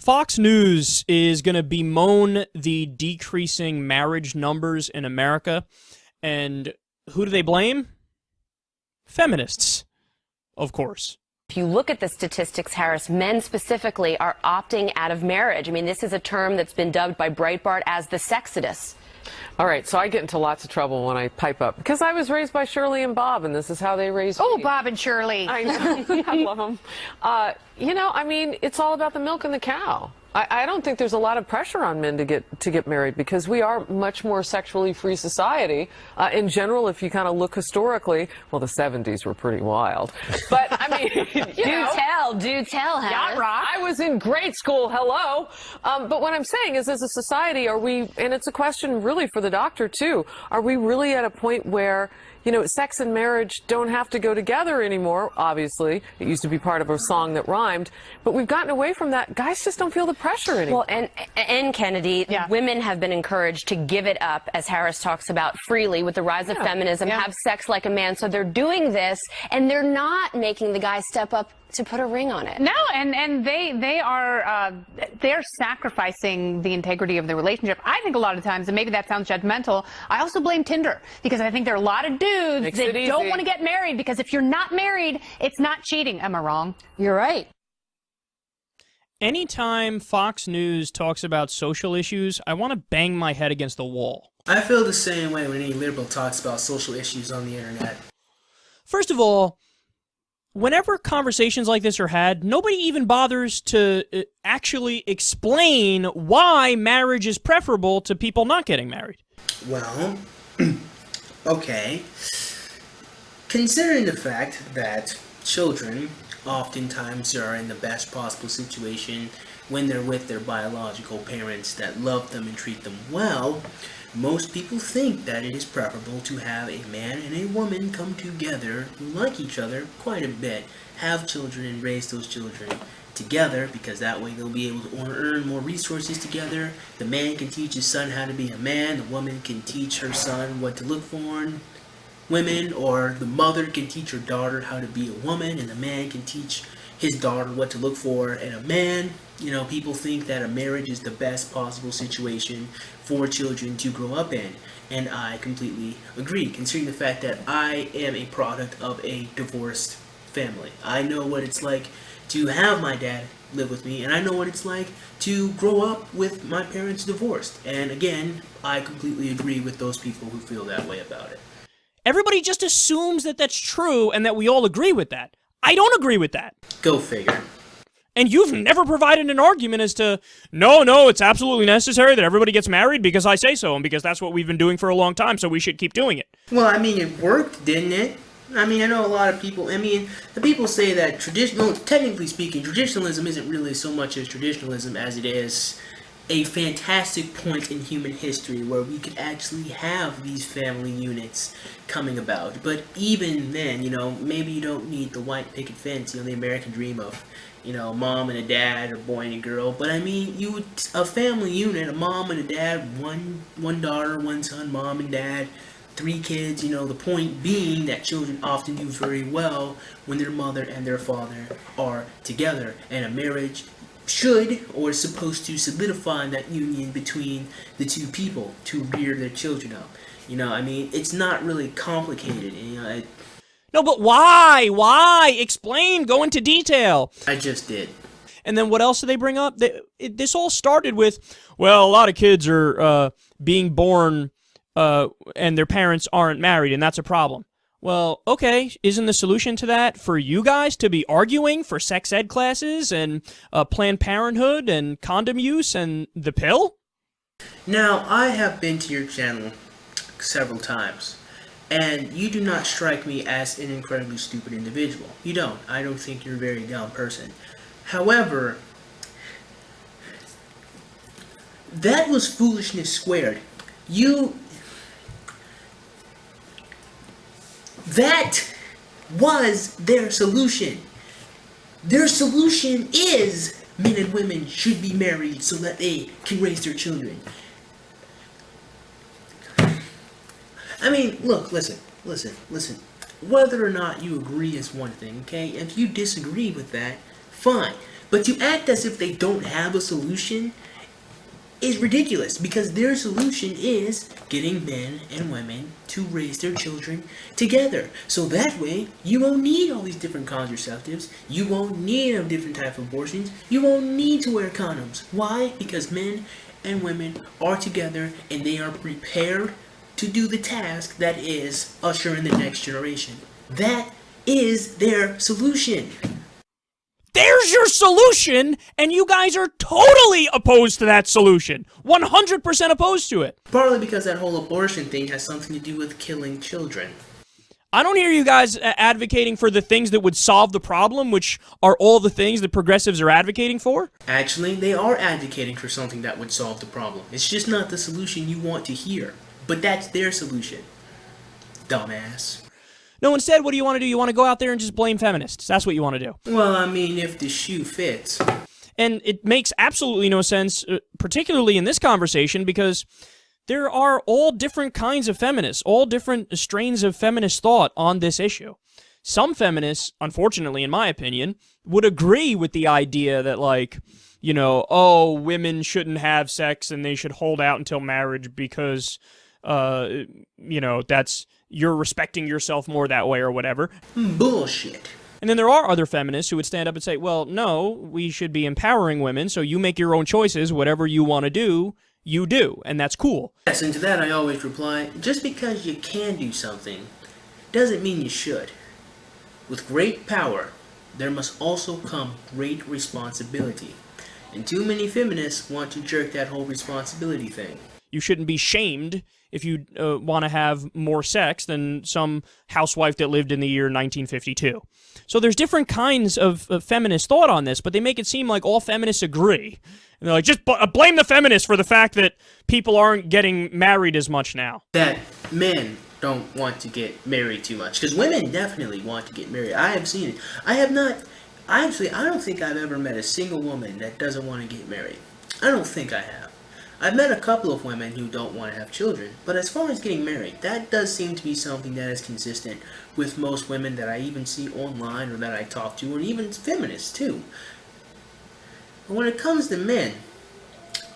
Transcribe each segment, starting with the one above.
Fox News is going to bemoan the decreasing marriage numbers in America. And who do they blame? Feminists, of course. If you look at the statistics, Harris, men specifically are opting out of marriage. I mean, this is a term that's been dubbed by Breitbart as the sexodus. All right, so I get into lots of trouble when I pipe up because I was raised by Shirley and Bob, and this is how they raised me. Oh, Bob and Shirley. I know. I love them. You know, I mean, it's all about the milk and the cow. I don't think there's a lot of pressure on men to get married because we are much more sexually free society. In general, if you kind of look historically, well, the 70s were pretty wild. But, I mean, Do tell, Harris. Yacht rock. I was in grade school, hello. But what I'm saying is, as a society, are we, and it's a question really for the doctor, too, are we really at a point where, you know, sex and marriage don't have to go together anymore, obviously. It used to be part of a song that rhymed. But we've gotten away from that. Guys just don't feel the pressure anymore. Well, and Kennedy, women have been encouraged to give it up, as Harris talks about, freely with the rise of feminism, have sex like a man. So they're doing this, and they're not making the guy step up to put a ring on it. No, and they're sacrificing the integrity of the relationship. I think a lot of times, and maybe that sounds judgmental, I also blame Tinder because I think there are a lot of dudes that don't want to get married because if you're not married, it's not cheating. Am I wrong? You're right. Anytime Fox News talks about social issues, I want to bang my head against the wall. I feel the same way when any liberal talks about social issues on the internet. First of all, whenever conversations like this are had, nobody even bothers to actually explain why marriage is preferable to people not getting married. Well, okay. Considering the fact that children oftentimes are in the best possible situation when they're with their biological parents that love them and treat them well, most people think that it is preferable to have a man and a woman come together who like each other quite a bit, have children and raise those children together, because that way they'll be able to earn more resources together. The man can teach his son how to be a man, the woman can teach her son what to look for in women, or the mother can teach her daughter how to be a woman, and the man can teach his daughter what to look for in a man. You know, people think that a marriage is the best possible situation for children to grow up in, and I completely agree, considering the fact that I am a product of a divorced family. I know what it's like to have my dad live with me, and I know what it's like to grow up with my parents divorced. And again, I completely agree with those people who feel that way about it. Everybody just assumes that that's true and that we all agree with that. I don't agree with that. Go figure. And you've never provided an argument as to, no, it's absolutely necessary that everybody gets married because I say so and because that's what we've been doing for a long time, so we should keep doing it. Well, I mean, it worked, didn't it? I mean, I know a lot of people, I mean, the people say that technically speaking, traditionalism isn't really so much as traditionalism as it is a fantastic point in human history where we could actually have these family units coming about. But even then, you know, maybe you don't need the white picket fence, you know, the American dream of, you know, mom and a dad, or boy and a girl. But I mean, a family unit, a mom and a dad, one daughter, one son, mom and dad, 3 kids, you know, the point being that children often do very well when their mother and their father are together, and a marriage should or is supposed to solidify that union between the two people to rear their children up. You know, I mean, it's not really complicated. You know, No, but why? Why? Explain. Go into detail. I just did. And then what else do they bring up? This all started with, well, a lot of kids are being born and their parents aren't married, and that's a problem. Well, okay, isn't the solution to that for you guys to be arguing for sex ed classes and Planned Parenthood and condom use and the pill? Now, I have been to your channel several times, and you do not strike me as an incredibly stupid individual. You don't. I don't think you're a very dumb person. However, that was foolishness squared. That was their solution. Their solution is men and women should be married so that they can raise their children. I mean, look, listen. Whether or not you agree is one thing, okay? If you disagree with that, fine. But to act as if they don't have a solution is ridiculous, because their solution is getting men and women to raise their children together. So that way, you won't need all these different contraceptives. You won't need a different type of abortions. You won't need to wear condoms. Why? Because men and women are together and they are prepared to do the task that is ushering the next generation. That is their solution. There's your solution, and you guys are totally opposed to that solution. 100% opposed to it. Partly because that whole abortion thing has something to do with killing children. I don't hear you guys advocating for the things that would solve the problem, which are all the things that progressives are advocating for. Actually, they are advocating for something that would solve the problem. It's just not the solution you want to hear. But that's their solution. Dumbass. No, instead, what do you want to do? You want to go out there and just blame feminists. That's what you want to do. Well, I mean, if the shoe fits. And it makes absolutely no sense, particularly in this conversation, because there are all different kinds of feminists, all different strains of feminist thought on this issue. Some feminists, unfortunately, in my opinion, would agree with the idea that, like, you know, oh, women shouldn't have sex and they should hold out until marriage because, you know, that's... you're respecting yourself more that way or whatever. Bullshit. And then there are other feminists who would stand up and say, well, no, we should be empowering women, so you make your own choices, whatever you want to do, you do, and that's cool. Yes, and to that I always reply, just because you can do something doesn't mean you should. With great power, there must also come great responsibility. And too many feminists want to jerk that whole responsibility thing. You shouldn't be shamed if you want to have more sex than some housewife that lived in the year 1952. So there's different kinds of feminist thought on this, but they make it seem like all feminists agree. And they're like, just blame the feminists for the fact that people aren't getting married as much now. That men don't want to get married too much. Because women definitely want to get married. I have seen it. I have not... Actually, I don't think I've ever met a single woman that doesn't want to get married. I don't think I have. I've met a couple of women who don't want to have children, but as far as getting married, that does seem to be something that is consistent with most women that I even see online or that I talk to, or even feminists too. But when it comes to men,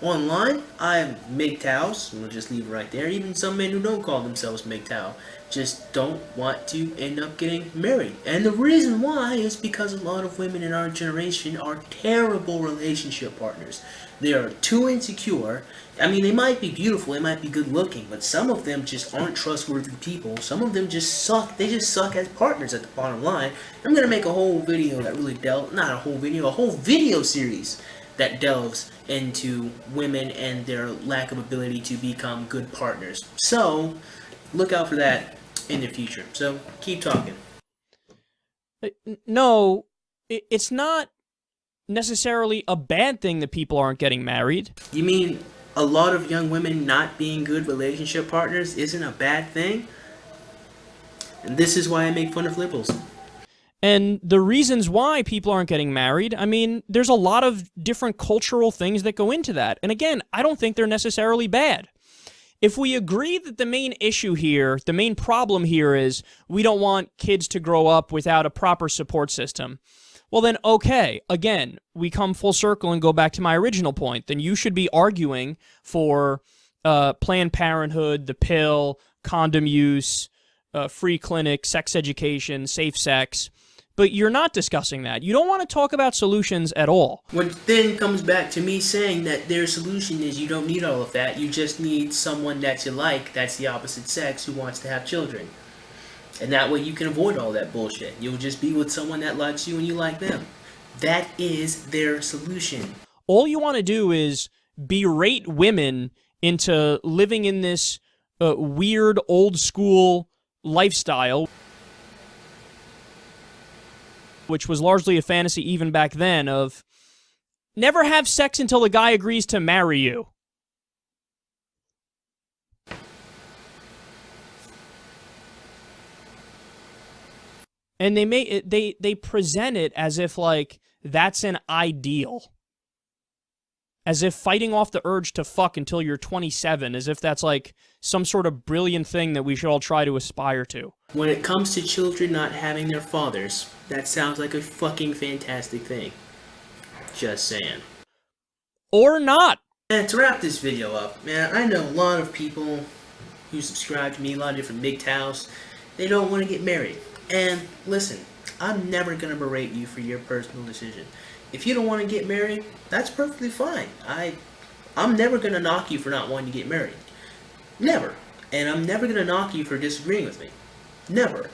online, I have MGTOWs, we'll just leave it right there. Even some men who don't call themselves MGTOW just don't want to end up getting married. And the reason why is because a lot of women in our generation are terrible relationship partners. They are too insecure. I mean, they might be beautiful, they might be good looking, but some of them just aren't trustworthy people. Some of them just suck. They just suck as partners at the bottom line. I'm going to make a whole video that really not a whole video series that delves into women and their lack of ability to become good partners. So, look out for that in the future. So, keep talking. No, it's not necessarily a bad thing that people aren't getting married. You mean a lot of young women not being good relationship partners isn't a bad thing? And this is why I make fun of liberals. And the reasons why people aren't getting married, I mean, there's a lot of different cultural things that go into that. And again, I don't think they're necessarily bad. If we agree that the main issue here, the main problem here is we don't want kids to grow up without a proper support system, well then, okay, again, we come full circle and go back to my original point. Then you should be arguing for Planned Parenthood, the pill, condom use, free clinic, sex education, safe sex. But you're not discussing that. You don't want to talk about solutions at all. What then comes back to me saying that their solution is you don't need all of that. You just need someone that you like, that's the opposite sex, who wants to have children. And that way you can avoid all that bullshit. You'll just be with someone that likes you and you like them. That is their solution. All you want to do is berate women into living in this weird old school lifestyle, which was largely a fantasy even back then, of never have sex until the guy agrees to marry you. And they present it as if, like, that's an ideal. As if fighting off the urge to fuck until you're 27, as if that's, like, some sort of brilliant thing that we should all try to aspire to. When it comes to children not having their fathers, that sounds like a fucking fantastic thing. Just saying. Or not. And to wrap this video up, man, I know a lot of people who subscribe to me, a lot of different MGTOWs, they don't want to get married. And listen, I'm never going to berate you for your personal decision. If you don't want to get married, that's perfectly fine. I'm never going to knock you for not wanting to get married. Never. And I'm never going to knock you for disagreeing with me. Never.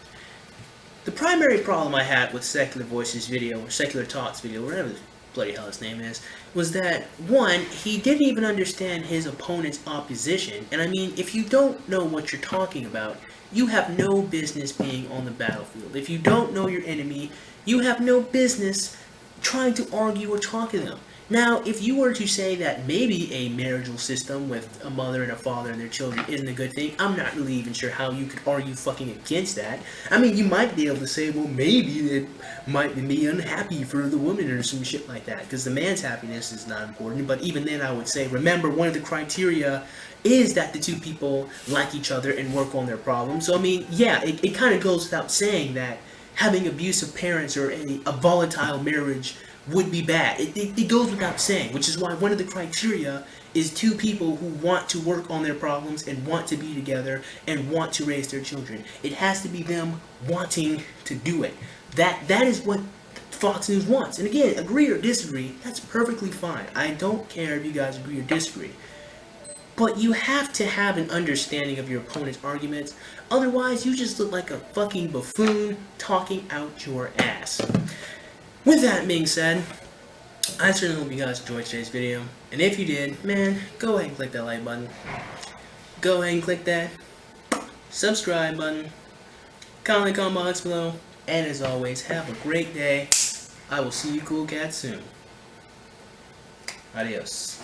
The primary problem I had with Secular Voices video, or Secular Talks video, whatever the bloody hell his name is, was that, one, he didn't even understand his opponent's opposition. And I mean, if you don't know what you're talking about, you have no business being on the battlefield. If you don't know your enemy, you have no business trying to argue or talk to them. Now, if you were to say that maybe a marriageable system with a mother and a father and their children isn't a good thing, I'm not really even sure how you could argue fucking against that. I mean, you might be able to say, well, maybe it might be unhappy for the woman or some shit like that, because the man's happiness is not important. But even then, I would say, remember, one of the criteria is that the two people like each other and work on their problems. So, I mean, yeah, it kind of goes without saying that having abusive parents or a volatile marriage would be bad. It goes without saying, which is why one of the criteria is two people who want to work on their problems and want to be together and want to raise their children. It has to be them wanting to do it. That is what Fox News wants. And again, agree or disagree, that's perfectly fine. I don't care if you guys agree or disagree. But you have to have an understanding of your opponent's arguments. Otherwise, you just look like a fucking buffoon talking out your ass. With that being said, I certainly hope you guys enjoyed today's video. And if you did, man, go ahead and click that like button. Go ahead and click that subscribe button. Comment in the comment box below. And as always, have a great day. I will see you cool cats soon. Adios.